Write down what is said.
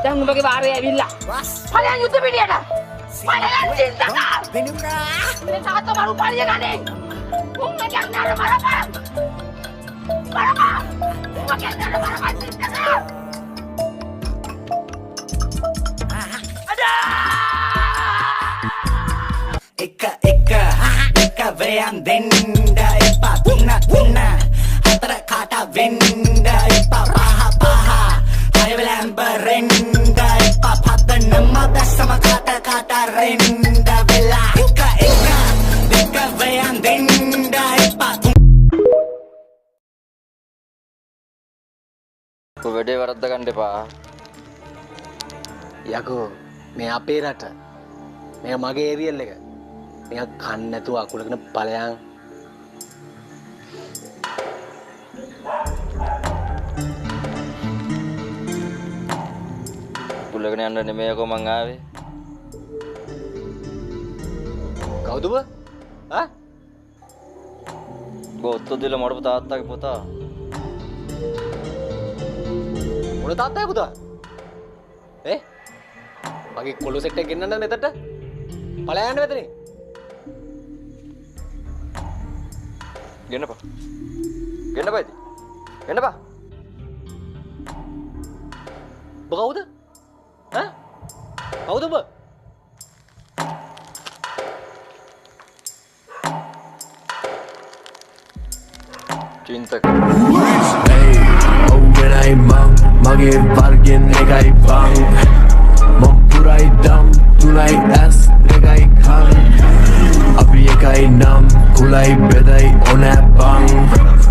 දැන් උඹගේ වාරේ ඇවිල්ලා. ඵලයන් යුද්ධ පිටියට. ඵලයන් චින්තක. වෙනුකා. මේ තාත්තා මරු පළිය ගන්නේ. උන් මචං නර මරපන්. මරපන්. උඹ කියන්නේ නර මරපන් චින්තක. එක වයන් දෙන්න එපා තුන හතර කාට වෙන්න එපා පහ හයවලම්බරෙන්න එපා පතනම දැසම කාට රෙන්න වෙලා එක වයන් දෙන්න එපා වැඩේ වරද්ද ගන්න එපා යකෝ මේ අපේ රට මේ මගේ ඒරියල් එක නිකන් කන්න නැතුව අකුලගෙන ඵලයන් කුලගෙන යන්න නෙමෙයිකෝ මං ආවේ කවුද බ? ආ? ගොත්තු දිල මොඩපු තාත්තාගේ පුතා මොන තාත්තයි පුතා? මගේ කොළු සෙට් එක ගෙන්නන්න මෙතට ඵලයන් යන්න මෙතනින් ගෙන්නපා ගෙන්නපා ඉතින් ගෙන්නපා ඔබ කවුද? ඈ? කවුද ඔබ? චින්තක ඔව්වෙනයි මං මගේ වර්ගෙන් එකයි බං මං පුරයි දම් තුලයි ඇස් දෙකයි කන් අපි එකයි නම් කුලයි බෙදයි ඕනෑ බං